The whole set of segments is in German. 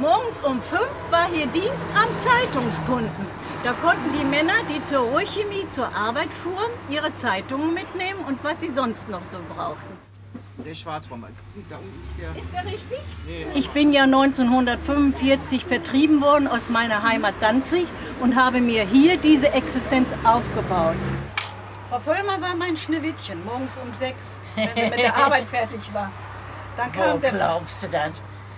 Morgens um 5 war hier Dienst am Zeitungskunden. Da konnten die Männer, die zur Ruhrchemie zur Arbeit fuhren, ihre Zeitungen mitnehmen und was sie sonst noch so brauchten. Der Schwarzbaum, da unten liegt der... Ist der richtig? Nee. Ich bin ja 1945 vertrieben worden aus meiner Heimat Danzig und habe mir hier diese Existenz aufgebaut. Frau Vollmer war mein Schneewittchen, morgens um 6, wenn sie mit der Arbeit fertig war. Dann kam Wo der... glaubst du das?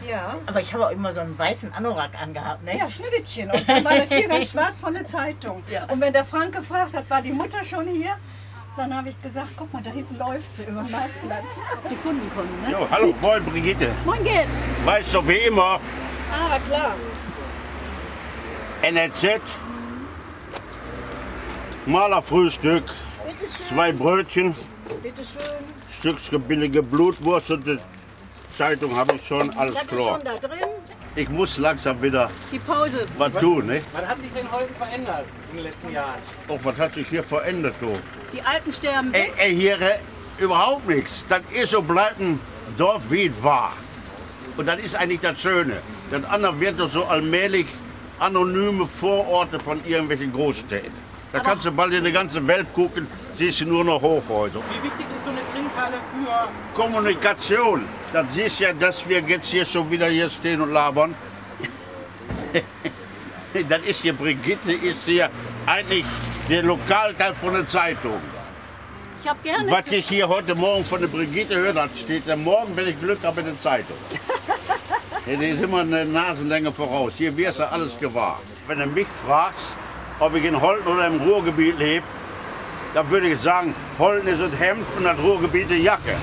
Ja. Aber ich habe auch immer so einen weißen Anorak angehabt, ne? Ja, Schneewittchen. Und dann war das hier ganz schwarz von der Zeitung. Ja. Und wenn der Frank gefragt hat, war die Mutter schon hier? Dann habe ich gesagt, guck mal, da hinten läuft sie über den Marktplatz. Die Kunden kommen, ne? Jo, hallo, moin Brigitte. Moin Gerd. Weißt du, wie immer, Ah, klar. NRZ, Malerfrühstück, Bitte schön. 2 Brötchen, Bitte schön. Stückchen billige Blutwurst und die Zeitung habe ich schon, alles Das ist klar. schon da drin. Ich muss langsam wieder Die Pause. was tun, ne? Was hat sich denn heute verändert in den letzten Jahren? Oh, was hat sich hier verändert, du? Die Alten sterben weg. Hier überhaupt nichts. Das ist so, bleibt ein Dorf, wie es war. Und das ist eigentlich das Schöne. Das andere wird doch so allmählich anonyme Vororte von irgendwelchen Großstädten. Da kannst du bald in die ganze Welt gucken, siehst du nur noch Hochhäuser. Wie wichtig ist so eine Trinkhalle für... Kommunikation. Das siehst ja, dass wir jetzt hier schon wieder hier stehen und labern. Das ist hier, Brigitte ist hier eigentlich der Lokalteil von der Zeitung. Ich habe gerne... Was ich hier heute Morgen von der Brigitte höre, das steht ja morgen, wenn ich Glück habe, in der Zeitung. Ja, die ist immer eine Nasenlänge voraus. Hier wirst du alles gewahr. Wenn du mich fragst, ob ich in Holten oder im Ruhrgebiet lebe, dann würde ich sagen, Holten ist ein Hemd und das Ruhrgebiet eine Jacke.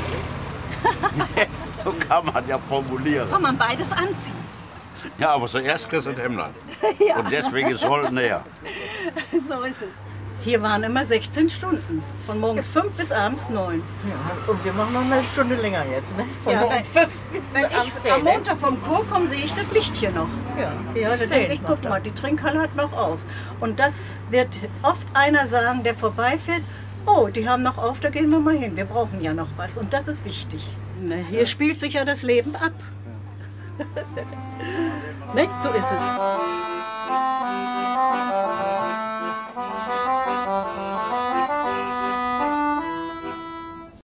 So kann man ja formulieren. Kann man beides anziehen. Ja, aber zuerst kriegst du ein Hemd. Ja. Und deswegen ist Holten näher. So ist es. Hier waren immer 16 Stunden. Von morgens 5 bis abends 9. Ja, und wir machen noch eine Stunde länger jetzt, ne? Von Ja, morgens 5 bis Wenn abends ich 10. am Montag vom Chor komme, sehe ich das Licht hier noch. Ja, Ja, bis da 10 denke ich, guck macht mal, die Trinkhalle hat noch auf. Und das wird oft einer sagen, der vorbeifährt, oh, die haben noch auf, da gehen wir mal hin, wir brauchen ja noch was. Und das ist wichtig. Ne, hier spielt sich ja das Leben ab. Ne, so ist es.